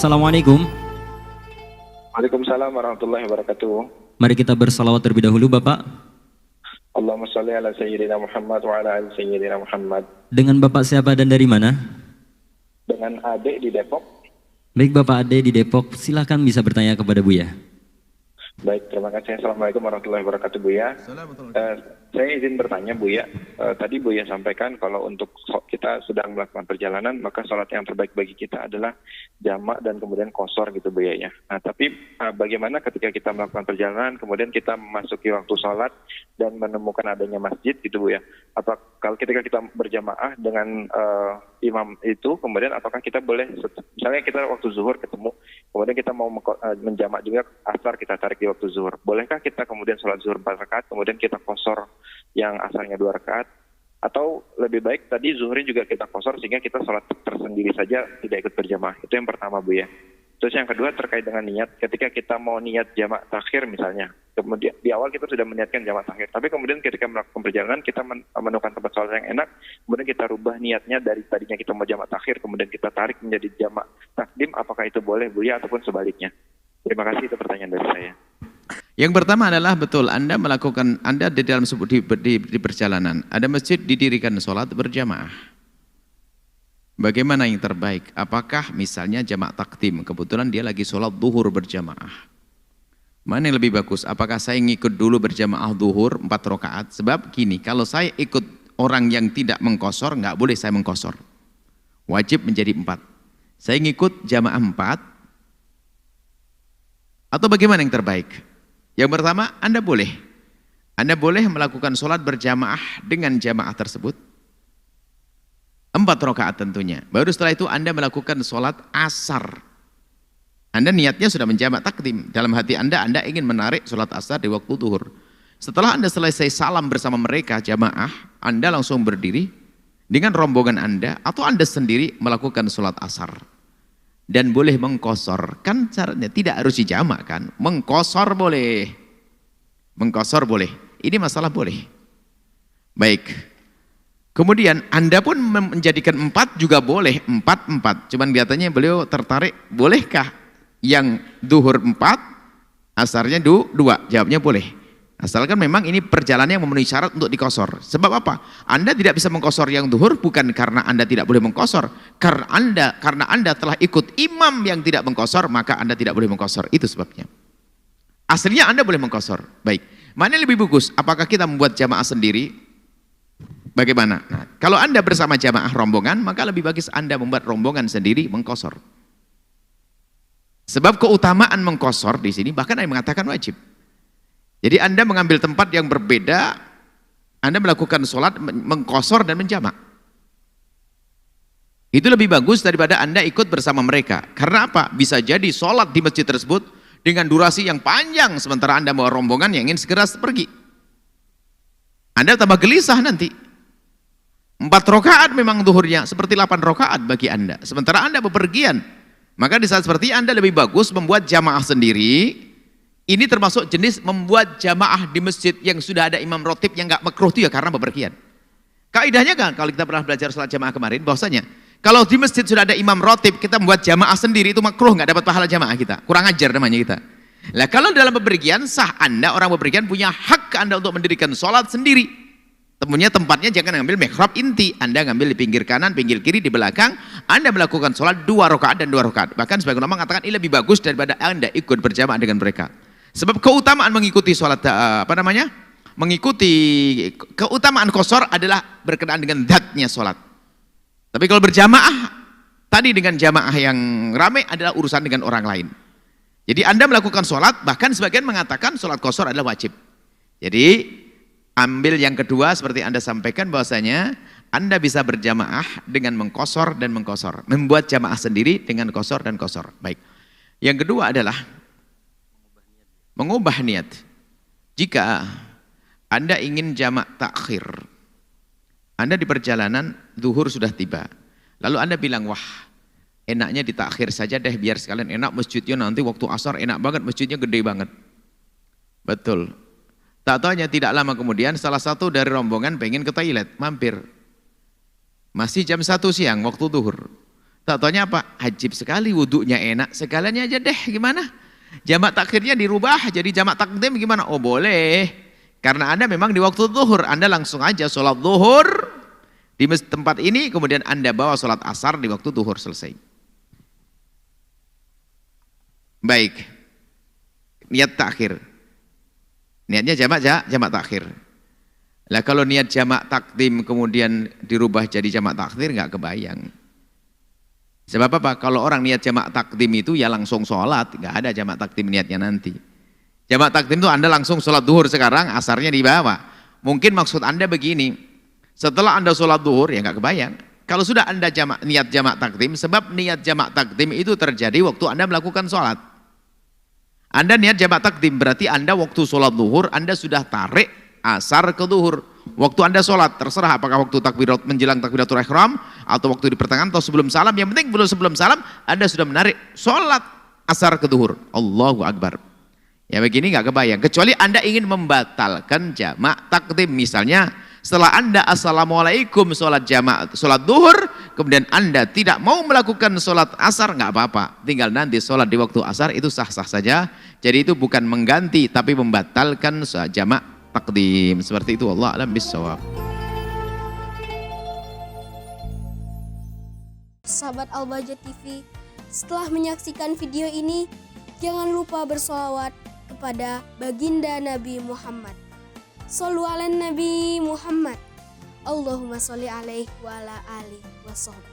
Assalamualaikum. Waalaikumsalam warahmatullahi wabarakatuh. Mari kita bersalawat terlebih dahulu Bapak. Allahumma sholli ala sayyidina Muhammad wa ala ali sayyidina Muhammad. Dengan Bapak siapa dan dari mana? Dengan adik di Depok. Baik Bapak Ade di Depok, silahkan bisa bertanya kepada Buya. Baik, terima kasih. Assalamualaikum warahmatullahi wabarakatuh, Buya. Saya izin bertanya, Buya. Tadi Buya sampaikan kalau untuk kita sedang melakukan perjalanan, maka sholat yang terbaik bagi kita adalah jamak dan kemudian qashar gitu, Buya ya. Nah, tapi bagaimana ketika kita melakukan perjalanan, kemudian kita memasuki waktu sholat dan menemukan adanya masjid gitu, Buya. Apa kalau ketika kita berjamaah dengan imam itu, kemudian apakah kita boleh, misalnya kita waktu zuhur ketemu, kemudian kita mau menjamak juga asar, kita tarik di waktu zuhur. Bolehkah kita kemudian sholat zuhur 4 rakaat, kemudian kita qashar yang asarnya 2 rakaat? Atau lebih baik tadi zuhurnya juga kita qashar sehingga kita sholat tersendiri saja, tidak ikut berjamaah? Itu yang pertama, Bu ya. Terus yang kedua terkait dengan niat, ketika kita mau niat jamak takhir misalnya, kemudian di awal kita sudah meniatkan jamak takhir, tapi kemudian ketika melakukan perjalanan kita menemukan tempat sholat yang enak, kemudian kita rubah niatnya dari tadinya kita mau jamak takhir, kemudian kita tarik menjadi jamak takdim, apakah itu boleh, Bu ya, ataupun sebaliknya? Terima kasih, itu pertanyaan dari saya. Yang pertama adalah betul Anda di dalam di perjalanan ada masjid didirikan sholat berjamaah. Bagaimana yang terbaik? Apakah misalnya jamak takdim, kebetulan dia lagi sholat duhur berjamaah. Mana yang lebih bagus? Apakah saya ngikut dulu berjamaah duhur 4 rakaat? Sebab gini, kalau saya ikut orang yang tidak mengqashar, nggak boleh saya mengqashar. Wajib menjadi 4. Saya ngikut jamaah 4. Atau bagaimana yang terbaik? Yang pertama, Anda boleh melakukan sholat berjamaah dengan jamaah tersebut 4 rakaat tentunya. Baru setelah itu Anda melakukan sholat asar. Anda niatnya sudah menjamak takdim. Dalam hati Anda ingin menarik sholat asar di waktu zuhur. Setelah Anda selesai salam bersama mereka jamaah, Anda langsung berdiri dengan rombongan Anda atau Anda sendiri melakukan sholat asar. Dan boleh mengqashar, kan caranya tidak harus dijamak kan, mengqashar boleh, ini masalah boleh. Baik, kemudian Anda pun menjadikan 4 juga boleh, 4, cuman biasanya beliau tertarik, bolehkah yang duhur 4, asarnya 2, jawabnya boleh. Asalkan memang ini perjalanan yang memenuhi syarat untuk dikosor. Sebab apa? Anda tidak bisa mengkosor yang duhur bukan karena Anda tidak boleh mengkosor. Karena Anda telah ikut imam yang tidak mengkosor, maka Anda tidak boleh mengkosor. Itu sebabnya. Aslinya Anda boleh mengkosor. Baik. Mana yang lebih bagus? Apakah kita membuat jamaah sendiri? Bagaimana? Nah, kalau Anda bersama jamaah rombongan, maka lebih bagus Anda membuat rombongan sendiri mengkosor. Sebab keutamaan mengkosor di sini bahkan ada yang mengatakan wajib. Jadi Anda mengambil tempat yang berbeda, Anda melakukan sholat, mengqashar dan menjamak. Itu lebih bagus daripada Anda ikut bersama mereka. Karena apa? Bisa jadi sholat di masjid tersebut dengan durasi yang panjang, sementara Anda bawa rombongan yang ingin segera pergi. Anda tambah gelisah nanti. 4 rakaat memang duhurnya, seperti 8 rakaat bagi Anda. Sementara Anda bepergian. Maka di saat seperti Anda lebih bagus membuat jamaah sendiri. Ini termasuk jenis membuat jamaah di masjid yang sudah ada imam rotib yang nggak makruh itu ya karena bepergian. Kaidahnya kan kalau kita pernah belajar sholat jamaah kemarin bahwasanya kalau di masjid sudah ada imam rotib kita membuat jamaah sendiri itu makruh, nggak dapat pahala jamaah kita, kurang ajar namanya kita. Nah kalau dalam bepergian sah Anda orang bepergian punya hak ke Anda untuk mendirikan sholat sendiri. Temunya tempatnya jangan ngambil mihrab inti, Anda ngambil di pinggir kanan, pinggir kiri, di belakang, Anda melakukan sholat 2 rakaat dan 2 rakaat. Bahkan sebagian ulama mengatakan ini lebih bagus daripada Anda ikut berjamaah dengan mereka. Sebab keutamaan mengikuti sholat, mengikuti keutamaan qashar adalah berkenaan dengan zatnya sholat. Tapi kalau berjamaah, tadi dengan jamaah yang ramai adalah urusan dengan orang lain. Jadi Anda melakukan sholat, bahkan sebagian mengatakan sholat qashar adalah wajib. Jadi ambil yang kedua seperti Anda sampaikan bahwasanya Anda bisa berjamaah dengan mengqashar dan mengqashar. Membuat jamaah sendiri dengan qashar dan qashar. Baik. Yang kedua adalah mengubah niat. Jika Anda ingin jamak takhir, Anda di perjalanan zuhur sudah tiba, lalu Anda bilang, wah enaknya ditakhir saja deh biar sekalian enak masjidnya, nanti waktu asar enak banget, masjidnya gede banget. Betul. Tak taunya tidak lama kemudian salah satu dari rombongan pengen ke toilet, mampir. Masih jam 1 siang waktu zuhur. Tak-taunya apa? Ajib sekali wudhunya enak, segalanya aja deh gimana? Jamak takhirnya dirubah jadi jamak takdim gimana? Oh boleh. Karena Anda memang di waktu zuhur, Anda langsung aja sholat zuhur di tempat ini, kemudian Anda bawa sholat asar di waktu zuhur selesai. Baik. Niat takhir. Niatnya jamak takhir. Lah kalau niat jamak takdim kemudian dirubah jadi jamak takhir nggak kebayang. Sebab apa? Kalau orang niat jamak takdim itu ya langsung sholat, nggak ada jamak takdim niatnya nanti. Jamak takdim itu Anda langsung sholat duhur sekarang, asarnya dibawa. Mungkin maksud Anda begini, setelah Anda sholat duhur ya nggak kebayang. Kalau sudah Anda niat jamak takdim, sebab niat jamak takdim itu terjadi waktu Anda melakukan sholat. Anda niat jamak takdim berarti Anda waktu sholat duhur Anda sudah tarik asar ke duhur. Waktu Anda sholat terserah apakah waktu menjelang takbiratul ihram atau waktu di pertengahan atau sebelum salam. Yang penting belum sebelum salam Anda sudah menarik sholat asar ke duhur. Allahu Akbar. Ya begini nggak kebayang. Kecuali Anda ingin membatalkan jamak takdim. Misalnya setelah Anda assalamualaikum sholat duhur, kemudian Anda tidak mau melakukan sholat asar, nggak apa-apa. Tinggal nanti sholat di waktu asar itu sah-sah saja. Jadi itu bukan mengganti, tapi membatalkan jamak takdim. Seperti itu, Allah a'lam bissawab. Sahabat Al-Bahjah TV, setelah menyaksikan video ini, jangan lupa bersolawat kepada baginda Nabi Muhammad. Shollu ala Nabi Muhammad. Allahumma sholli alaihi wa ala alihi wa sahbihi.